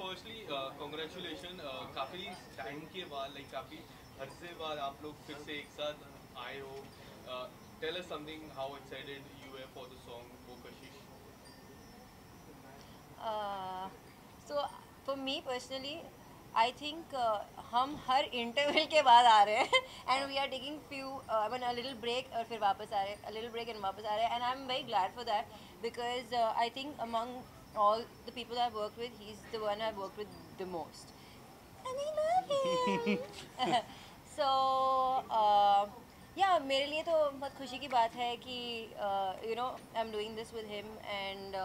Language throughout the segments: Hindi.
फर्स्टली कॉन्ग्रेचुलेशन, काफ़ी टाइम के बाद, लाइक काफ़ी अरसे बाद आप लोग फिर से एक साथ आए हो. Tell us something, how excited you है फॉर द सॉन्ग वो Kashish. Uh, so for me personally, I think हम हर इंटरवल के बाद आ रहे हैं and we are taking few I mean a little break और फिर वापस आ रहे हैं, अ लिटिल ब्रेक एंड वापस आ रहे हैं, and I am very glad for that because I think among all the people I've worked with, he's the one I've worked with the most. And I love him. So, yeah, मेरे लिए तो बहुत खुशी की बात है कि I'm doing this with him, and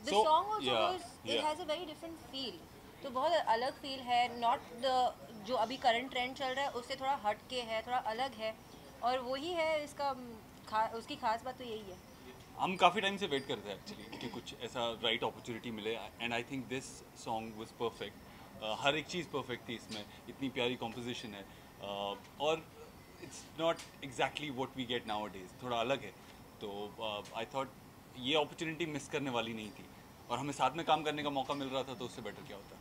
the So song also yeah, goes, it yeah. has a very different feel. तो बहुत अलग फील है, नॉट द जो अभी करंट ट्रेंड चल रहा है उससे थोड़ा हट के है, थोड़ा अलग है, और वही है इसका उसकी खास बात तो यही है. हम काफ़ी टाइम से वेट करते हैं एक्चुअली कि कुछ ऐसा राइट अपॉर्चुनिटी मिले, and I think this song was perfect. हर एक चीज़ परफेक्ट थी इसमें, इतनी प्यारी कॉम्पोजिशन है, और it's not exactly what we get nowadays, थोड़ा अलग है. तो आई थॉट ये अपॉर्चुनिटी मिस करने वाली नहीं थी, और हमें साथ में काम करने का मौका मिल रहा था, तो उससे बेटर क्या होता.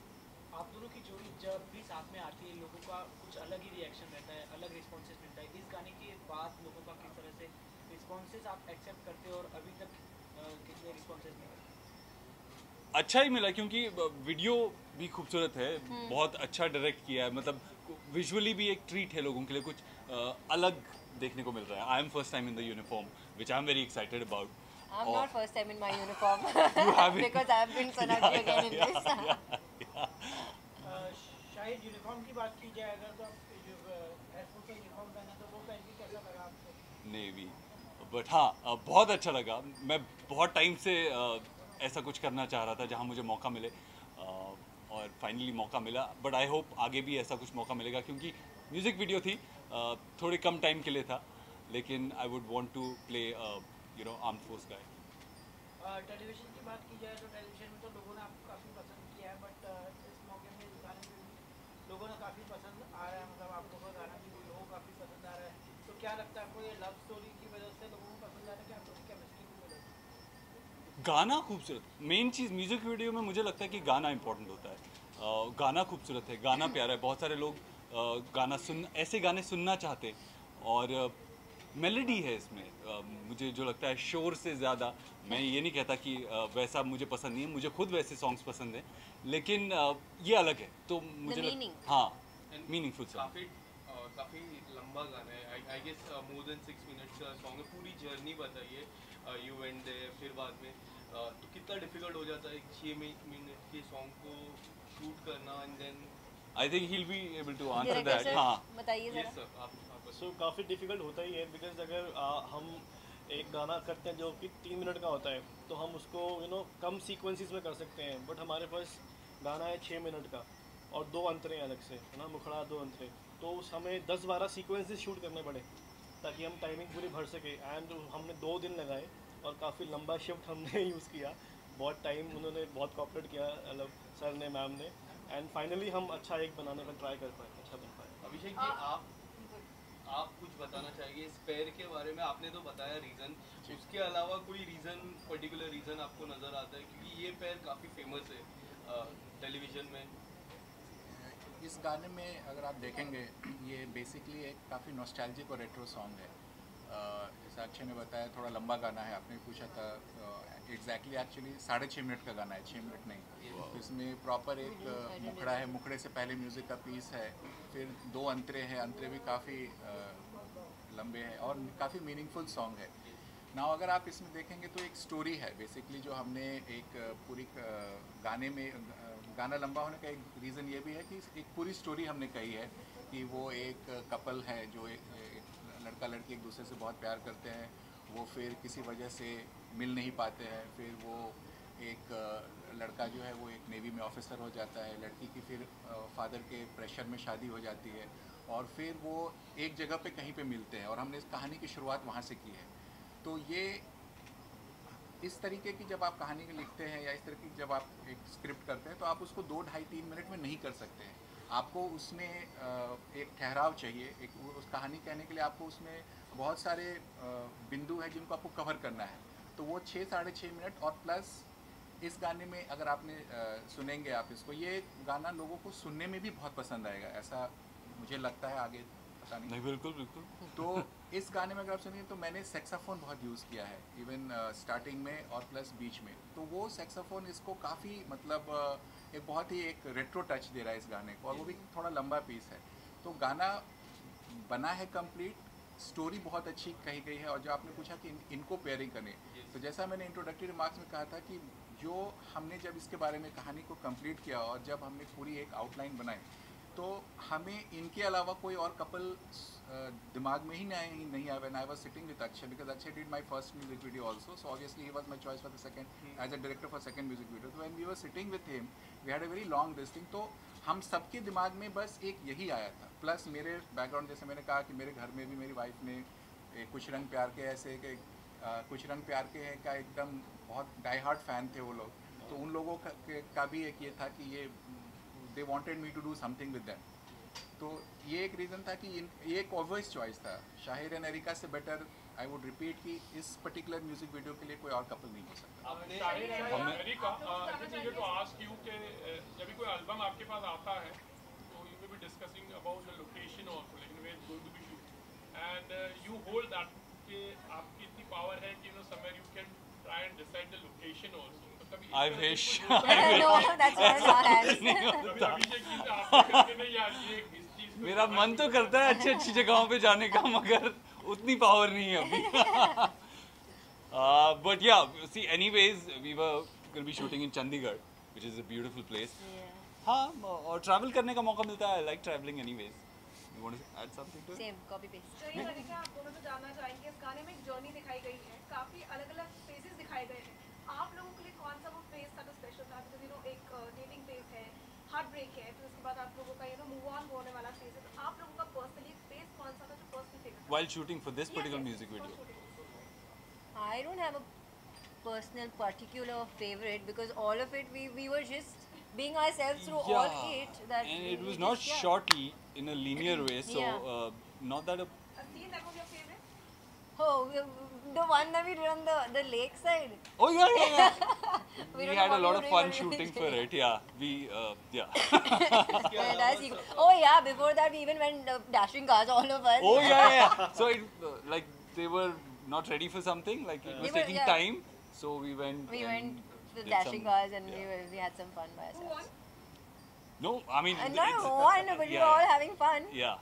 आप दोनों की जोड़ी जब भी साथ में आती है लोगों का कुछ अलग ही रिएक्शन रहता है, अलग रिस्पॉन्सेस मिलता है. इस गाने के बाद लोगों का किस तरह से रिस्पॉन्सेस आप एक्सेप्ट करते हो और अभी तक कितने रिस्पॉन्सेस मिले? अच्छा ही मिला, क्योंकि वीडियो भी खूबसूरत है, बहुत अच्छा डायरेक्ट किया है, मतलब विजुअली भी एक ट्रीट है लोगों के लिए, कुछ अलग देखने को मिल रहा है. I am first time in the uniform which I am very excited about. I'm not first time in my uniform You haven't. because I have been Sonakshi again in this. शायद यूनिफॉर्म की बात की जाए अगर, तो आप जो एयरफोर्स का यूनिफॉर्म पहना तो वो पहन के कैसा लगा आपको? नेवी. बट हाँ, बहुत अच्छा लगा. मैं बहुत टाइम से ऐसा कुछ करना चाह रहा था जहाँ मुझे मौका मिले, और फाइनली मौका मिला. बट आई होप आगे भी ऐसा कुछ मौका मिलेगा, क्योंकि म्यूज़िक वीडियो थी, थोड़े कम टाइम के लिए था, लेकिन I would want to play armed force guy. Television की बात की जाए तो टेलीविजन में तो लोगों ने आपको काफ़ी पसंद किया है, बट इस मौके में इस गाने में भी लोगों ने काफ़ी पसंद आ रहा है, मतलब आप लोगों का गाना भी लोगों को काफ़ी पसंद आ रहा है. तो क्या लगता है आपको, ये लव स्टोरी की वजह से लोगों को पसंद आ रहा है कि आप लोगों की केमिस्ट्री की वजह से? गाना खूबसूरत, मेन चीज़ म्यूज़िक वीडियो में मुझे लगता है कि गाना इंपॉर्टेंट होता है. गाना खूबसूरत है, गाना प्यारा है. बहुत सारे लोग गाना सुन ऐसे गाने सुनना चाहते हैं, और मेलोडी है इसमें. मुझे जो लगता है शोर से ज़्यादा, मैं ये नहीं कहता कि वैसा मुझे पसंद नहीं है, मुझे खुद वैसे सॉन्ग्स पसंद हैं, लेकिन ये अलग है, तो मुझे meaning. हाँ, मीनिंगफुल सॉन्ग. काफ़ी लंबा गाना है, I guess more than 6 minutes का सॉन्ग है. पूरी जर्नी बताइए, यू एंड फिर बाद में तो कितना डिफिकल्ट हो जाता है एक 6 मिनट के सॉन्ग को शूट करना, and then. I think he will be able to answer Director that. sir, हाँ, बताइए यस जरा. सर, आप सो काफ़ी डिफ़िकल्ट होता ही है, बिकॉज अगर हम एक गाना करते हैं जो कि 3 मिनट का होता है, तो हम उसको कम सीक्वेंसेस में कर सकते हैं. बट हमारे पास गाना है 6 मिनट का, और 2 अंतरे अलग से, है ना, मुखड़ा 2 अंतरे. तो उस हमें 10-12 सीक्वेंसेस शूट करने पड़े ताकि हम टाइमिंग पूरी भर सके. एंड हमने 2 दिन लगाए, और काफ़ी लंबा शिफ्ट हमने यूज़ किया. बहुत टाइम उन्होंने बहुत कॉपरेट किया, मतलब सर ने, मैम ने. एंड फाइनली हम अच्छा एक बनाने का ट्राई कर पाए, अच्छा बन पाए. अभिषेक जी, आप कुछ बताना चाहिए इस पैर के बारे में. आपने तो बताया रीज़न, उसके अलावा कोई रीज़न, पर्टिकुलर रीज़न आपको नज़र आता है, क्योंकि ये पैर काफ़ी फेमस है टेलीविज़न में. इस गाने में अगर आप देखेंगे, ये बेसिकली एक काफ़ी नॉस्टैल्जिक और रेट्रो सॉन्ग है. जैसा अक्षय ने बताया, थोड़ा लंबा गाना है. आपने पूछा था, एग्जैक्टली एक्चुअली 6.5 मिनट का गाना है, 6 मिनट नहीं. तो इसमें प्रॉपर एक मुखड़ा है, मुखड़े से पहले म्यूज़िक का पीस है, फिर 2 अंतरे हैं. अंतरे भी काफ़ी लंबे हैं, और काफ़ी मीनिंगफुल सॉन्ग है. ना अगर आप इसमें देखेंगे तो एक स्टोरी है बेसिकली, जो हमने एक पूरी गाने में, गाना लंबा होने का एक रीज़न ये भी है कि एक पूरी स्टोरी हमने कही है कि वो एक कपल है, जो एक लड़का लड़की एक दूसरे से बहुत प्यार करते हैं. वो फिर किसी वजह से मिल नहीं पाते हैं. फिर वो एक लड़का जो है वो एक नेवी में ऑफिसर हो जाता है, लड़की की फिर फादर के प्रेशर में शादी हो जाती है, और फिर वो एक जगह पे कहीं पे मिलते हैं, और हमने इस कहानी की शुरुआत वहाँ से की है. तो ये इस तरीके की जब आप कहानी लिखते हैं, या इस तरह की जब आप एक स्क्रिप्ट करते हैं, तो आप उसको 2, ढाई, 3 मिनट में नहीं कर सकते हैं. आपको उसमें एक ठहराव चाहिए. एक उस कहानी कहने के लिए आपको उसमें बहुत सारे बिंदु हैं जिनको आपको कवर करना है. तो वो 6, 6.5 मिनट, और प्लस इस गाने में अगर आपने सुनेंगे आप इसको, ये गाना लोगों को सुनने में भी बहुत पसंद आएगा, ऐसा मुझे लगता है, आगे पता नहीं। नहीं, बिल्कुल बिल्कुल। तो इस गाने में अगर आप सुनिए तो मैंने सेक्साफोन बहुत यूज़ किया है, इवन स्टार्टिंग में और प्लस बीच में। तो वो सेक्साफोन इसको काफ़ी मतलब एक बहुत ही एक रेट्रो टच दे रहा है इस गाने को, और वो भी थोड़ा लंबा पीस है। तो गाना बना है कंप्लीट, स्टोरी बहुत अच्छी कही गई है। और जो आपने पूछा कि इनको पेयरिंग करने, तो जैसा मैंने इंट्रोडक्टरी रिमार्क्स में कहा था कि जो हमने जब इसके बारे में कहानी को कंप्लीट किया और जब हमने पूरी एक आउटलाइन बनाई, तो हमें इनके अलावा कोई और कपल दिमाग में ही नहीं आया। When I was sitting with Akshay, because Akshay did my first music video also, so obviously he was my choice for the second as a director for second music video. तो when we were sitting with him, we had a very long listing. तो हम सबके दिमाग में बस एक यही आया था। प्लस मेरे बैकग्राउंड, जैसे मैंने कहा कि मेरे घर में भी मेरी वाइफ ने कुछ रंग प्यार के ऐसे कि कुछ रंग प्यार के हैं का एकदम बहुत डाई हार्ट फैन थे वो लोग। तो उन लोगों का भी एक ये था कि ये they wanted me to do something with them. तो ये एक रीज़न था कि ये एक ऑब्वियस चॉइस था। शाहिर एंड एरिका से बेटर आई वुड रिपीट कि इस पर्टिकुलर म्यूजिक वीडियो के लिए कोई और कपल नहीं हो सकता। आपने areca, just needed to ask you कि जब भी कोई एल्बम आपके पास आता है तो you will be discussing about the location also, like where it's going to be shoot, and you hold that कि आपकी इतनी पावर है कि somewhere you can try and decide the location also. तो कभी I wish. No, that's not in our hands. कभी अभिषेक जी से आपको करके नहीं यार ये इस चीज को मेरा मन तो करता है अच्छी अच्छी जगहों पे जाने का, मगर उतनी पावर नहीं है अभी। But yeah, see, anyways, we were going to be shooting in Chandigarh, which is a beautiful place. हाँ, और ट्रैवल करने का मौका मिलता है। I like traveling anyways. You want to add something to it? Same, copy paste. तो ये लड़का आप दोनों से जानना चाहेंगे, इस गाने में एक जर्नी दिखाई गई है, काफी अलग अलग फेजेस दिखाए गए हैं। आप लोगों के लिए कौन सा वो फेज था जो स्पेशल था? बिकॉज एक डेटिंग फेज है, हार्ट ब्रेक है, फिर उसके बाद आप लोगों का मूव ऑन होने वाला फेज है। तो आप लोगों का पर्सनली फेज कौन सा था जो पर्सनल फेज था? While shooting for this particular music video. I don't have a personal particular favorite because all of it we were just being ourselves through all eight. That and it we was just, not yeah. shot in a linear way, so Yeah. not that a A scene that was your favorite? Oh, the one that we did on the lake side. oh yeah. We We don't had know a what lot we of were fun doing shooting for originally. it. Yeah, we yeah. That's equal. Oh yeah, before that we even went dashing cars, all of us. Oh yeah. So it like they were not ready for something. Like it was They were- taking yeah. time. So we went. We and went to did dashing some- cars and yeah. we had some fun by Who ourselves. won? No, I mean. Not it's- one, but we were all having fun. Yeah.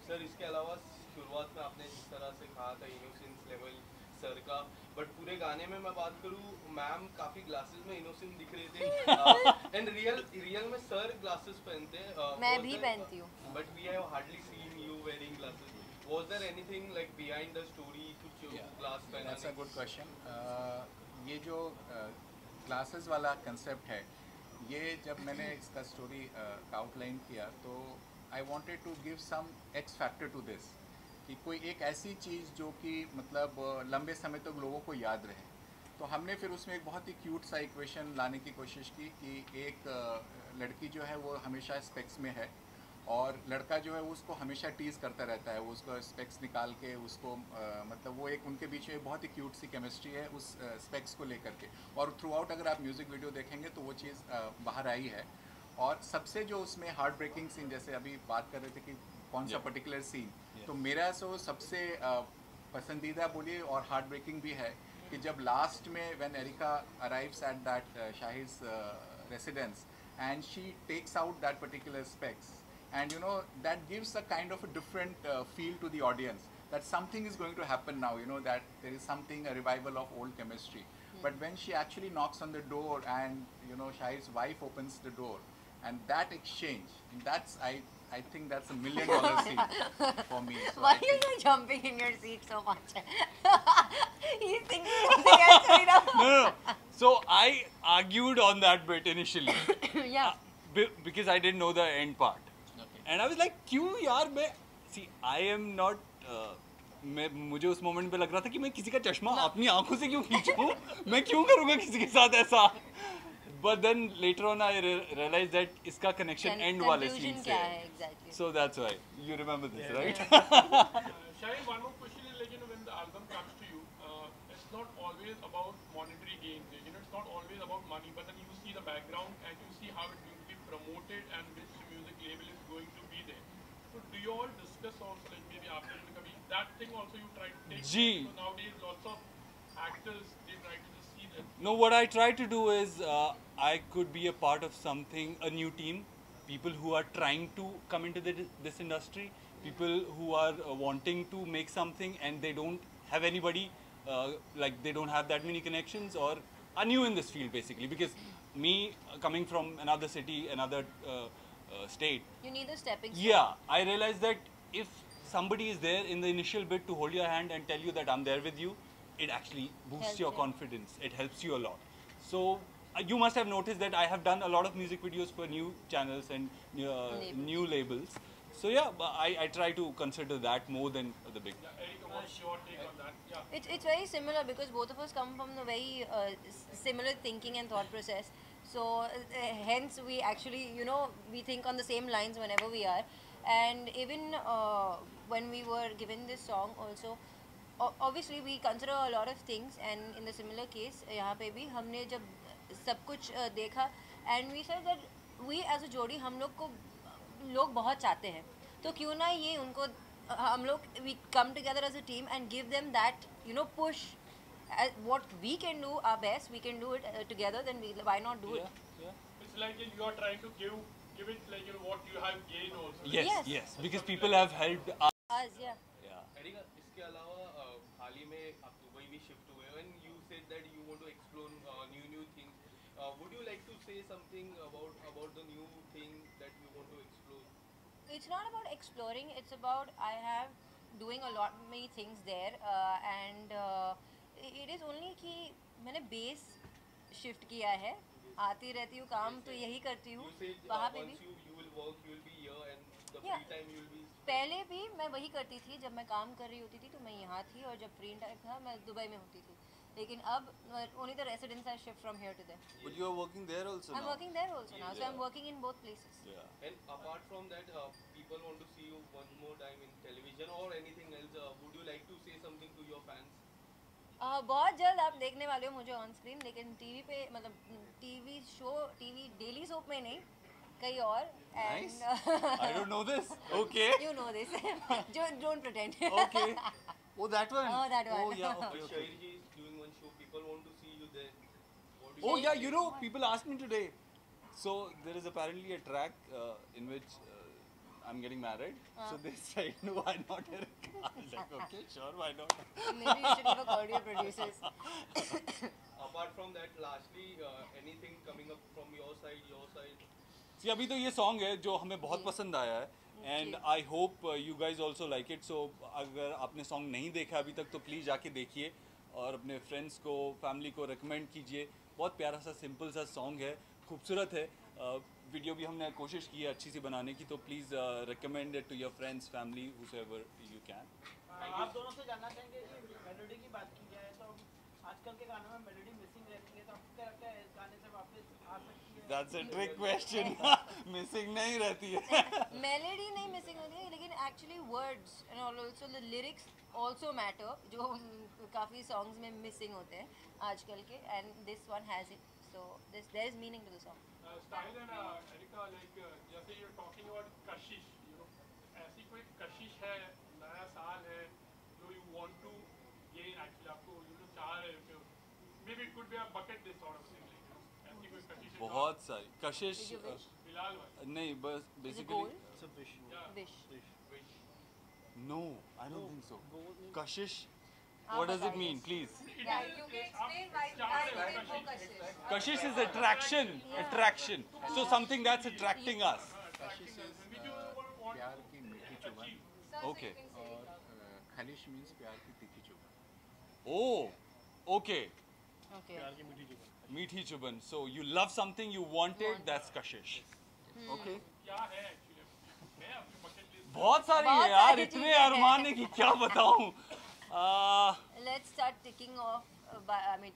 Sir इसके अलावा शुरुआत में आपने जिस तरह से कहा था इनोसेंस लेवल सर का, बट पूरे गाने में मैं बात करूँ, मैम काफी ग्लासेस में इनोसेंट दिख रहे थे एंड रियल में सर ग्लासेस पहनते हैं। मैं भी पहनती हूँ। But we have hardly seen you wearing glasses. Was there anything like behind the story to glass पहनने? That's a good question. ये जो क्लासेस वाला कंसेप्ट है, ये जब मैंने इसका स्टोरी आउटलाइन किया तो I wanted to give some x factor to this, कि कोई एक ऐसी चीज़ जो कि मतलब लंबे समय तक लोगों को याद रहे। तो हमने फिर उसमें एक बहुत ही क्यूट सा इक्वेशन लाने की कोशिश की कि एक लड़की जो है वो हमेशा स्पेक्स में है और लड़का जो है वो उसको हमेशा टीज़ करता रहता है, वो उसको स्पेक्स निकाल के उसको मतलब वो एक उनके बीच में बहुत ही क्यूट सी केमिस्ट्री है उस स्पेक्स को लेकर के। और थ्रू आउट अगर आप म्यूज़िक वीडियो देखेंगे तो वो चीज़ बाहर आई है। और सबसे जो उसमें हार्ट ब्रेकिंग सीन, जैसे अभी बात कर रहे थे कि कौन सा पर्टिकुलर सीन, तो मेरा सबसे पसंदीदा बोलिए और हार्ट ब्रेकिंग भी है कि जब लास्ट में when Erika arrives at that Shahir's residence and she takes out that particular specs and you know that gives a kind of a different feel to the audience that something is going to happen now, you know, that there is something, a revival of old chemistry. But when she actually knocks on the door and you know Shahid's wife opens the door and that exchange, that's I think that's $1 million scene for me. So Why I are you think- jumping in your seat so much? He's thinking something else right now. No. So I argued on that bit initially Yeah. because I didn't know the end part. And I was like, क्यों यार मैं see I am not मुझे उस मोमेंट पे लग रहा था कि मैं किसी का चश्मा अपनी आंखों से क्यों खींचूं, मैं क्यों करूँगा किसी के साथ ऐसा। But then later on I realized that इसका connection end वाले Conclusion scene से क्या है। है exactly? So that's why you remember this, right? Shahid, one more question is like, you know, when the album comes to you, it's not always about monetary gains. You know, it's not always about money, but then you see the background and you see how it's going to be promoted and which music label is going to be there. So do you all discuss also, like maybe after Kabhi, that thing also you try to take? Gee. So nowadays lots of actors, they try to just see that. No, what I try to do is I could be a part of something, a new team, people who are trying to come into this industry, people who are wanting to make something and they don't have anybody, like they don't have that many connections or are new in this field basically. Because me coming from another city, another state, You need a stepping stone. yeah, I realized that if somebody is there in the initial bit to hold your hand and tell you that I'm there with you, it actually boosts Helps, your yeah. confidence. It helps you a lot. So you must have noticed that I have done a lot of music videos for new channels and new labels. So yeah, I try to consider that more than the big. Yeah, Erica, what's your take on that? Yeah. It's very similar because both of us come from a very similar thinking and thought process. So hence we actually, you know, we think on the same lines whenever we are. And even when we were given this song also, obviously we consider a lot of things. And in the similar case, यहाँ पे भी हमने जब सब कुछ देखा and we said that we as a जोड़ी हम लोग को लोग बहुत चाहते हैं, तो क्यों ना ये उनको हम लोग we come together as a team and give them that, you know, push. What we can do our best, we can do it together. Then why not do it? It's like you are trying to give it like what you have gained also. Yes, Yes. yes, because people have helped us. Us, yeah. Yeah. Erica, इसके अलावा हाल ही में आप दुबई भी शिफ्ट हुए हो and you said that you want to explore new things. Would you like to say something about the new thing that you want to explore? It's not about exploring. It's about I have doing a lot many things there, and it is only कि मैंने base shift किया है. आती रहती हूँ काम तो यही करती हूँ. You said वहाँ पे once भी you will work, you will be here and the Yeah. free time you will be. पहले भी मैं वही करती थी. जब मैं काम कर रही होती थी तो मैं यहाँ थी और जब फ्री टाइम था मैं दुबई में होती थी. लेकिन अब only the residents are shift from here to there. But you are working there also I'm now. working there also now, so Yeah. I'm working in both places. Yeah. And apart from that, people want to see you one more time in television or anything else. Would you like to say something to your fans? बहुत जल्द आप देखने वाले हो मुझे ऑन स्क्रीन, लेकिन टीवी पे मतलब TV show, TV daily soap में नहीं, कहीं और. Nice. And I don't know this. Okay. you know this. Don't pretend. Okay. Oh, that one. Oh, that one. Oh, yeah. Okay, okay. Shahir ji is doing one show. People want to see you there. What do Oh, you yeah. say? You know, people asked me today. So there is apparently a track in which I'm getting married. So they said, no, why not, Eric? I was like, okay, sure, why not? Maybe you should give a call to your producers. Apart from that, lastly, anything coming up from your side? See, अभी तो ये सॉन्ग है जो हमें बहुत पसंद आया है and I hope you guys also like it. So अगर आपने सॉन्ग नहीं देखा अभी तक तो प्लीज़ जाके देखिए और अपने फ्रेंड्स को, फैमिली को रिकमेंड कीजिए. बहुत प्यारा सा सिंपल सा सॉन्ग है, खूबसूरत है. वीडियो भी हमने कोशिश की है अच्छी सी बनाने की, तो please recommend it to your friends, family, wherever you can. आप दोनों से जानना चाहेंगे कि मेलोडी की बात की जाए तो आजकल के गानों में मेलोडी मिसिंग रहती है, तो आपको क्या लगता है इस गाने से वापस आ सकती है? That's a trick question. Missing नहीं रहती है. मेलोडी नहीं मिसिंग होती है, लेकिन actually words and also the lyrics also matter, जो काफ़ी सॉन्ग्स में मिसिंग होते हैं आजकल के, and this one has it. So there is meaning to the song. Style and Erica, like जैसे you're talking about Kashish, you know, ऐसी कोई कशिश है, नया साल है, जो you want to gain actually आपको you know चाह रहे हो, maybe it could be a bucket list sort of thing, like, you know, ऐसी कोई कशिश है जो बहुत सारी कशिश. Did you wish? फिलहाल वाली. नहीं, बस Is it basically goal? It's a wish. Yeah. Wish. Wish. No, I don't think so. Goal means Kashish, आप what does it बताइए. mean, please? Yeah, you can explain why you didn't go Kashish. Kashish is attraction, attraction. So something that's attracting us. Kashish is प्यार की मीठी चुभन Sir, Okay. so you can say और it. खलिश मीन्स प्यार की तीखी चुभन. Oh, okay. Okay. प्यार की मीठी चुभन. Meethi chuban. So you love something, you want it, that's kashish. Okay. क्या है actually? है आपकी bucket list? बहुत सारी है बहुत यार, सारी इतने चीजें हैं. अरमान है कि क्या बताऊं. Let's start ticking off.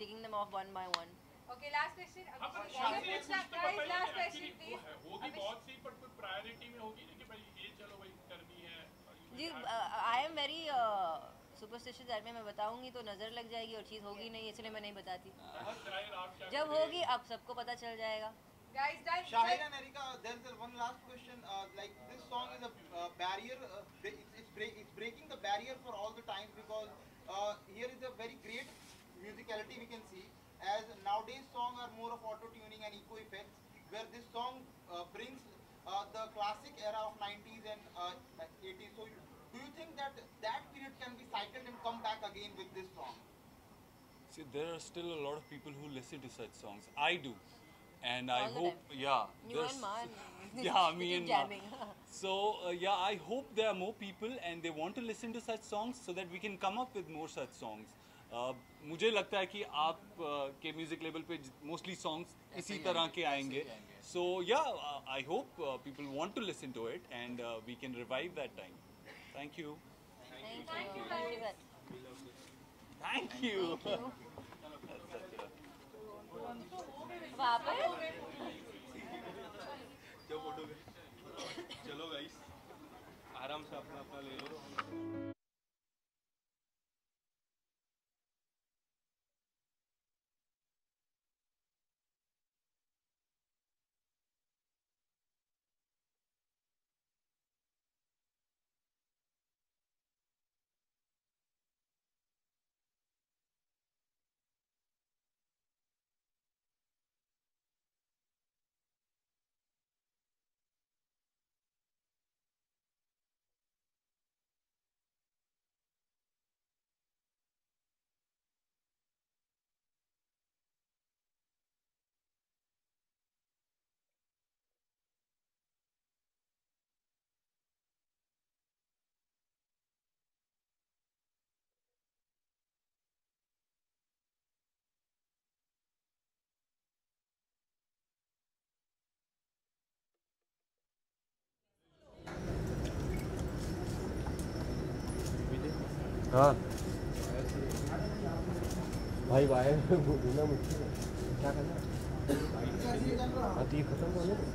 Ticking them off one by one. Okay, last question. हाँ, पर अभी शादी ये कुछ पूछना, तो guys, बताइए, last actually question, वो please. है, होगी अभी- बहुत सी, पर कोई प्रायोरिटी में होगी ना कि भाई ये चलो भाई करनी है. और ये जी, यार, I am very superstitious that में मैं बताऊंगी तो नज़र लग जाएगी और चीज़ होगी नहीं, इसलिए मैं नहीं बताती। शाहिद, आप क्या जब होगी अब सबको पता चल जाएगा। Guys, Shahid and Erika, there's one last question. Like this song is a barrier. It's breaking the barrier for all the times because here is a very great musicality we can see. As nowadays songs are more of auto tuning and echo effects, where this song brings the classic era of 90s and 80s. So do you think that period can be cycled and come back again with this song? See, there are still a lot of people who listen to such songs. I do. And I All the hope, time. yeah. You there's- and Man. Yeah, me Keep and jamming. So, yeah, I hope there are more people and they want to listen to such songs so that we can come up with more such songs. मुझे लगता है कि आप के म्यूजिक लेवल पे मोस्टली सॉन्ग्स इसी तरह के आएंगे. So yeah, I hope people want to listen to it and we can revive that time. Thank you. Thank you very much. Thank you. वापस जब फोटो चलो गाइस, आराम से अपना अपना ले लो. हाँ भाई वायर ढूंढना मुश्किल है, क्या करना? हाँ तो ये खत्म होने दो,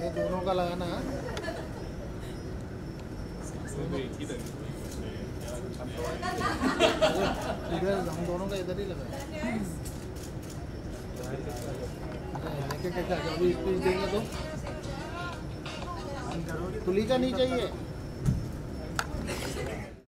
ये दोनों का लगाना है. इधर हम दोनों का इधर ही लगा. लेके क्या अभी स्पीच देंगे तो तुली का नहीं चाहिए.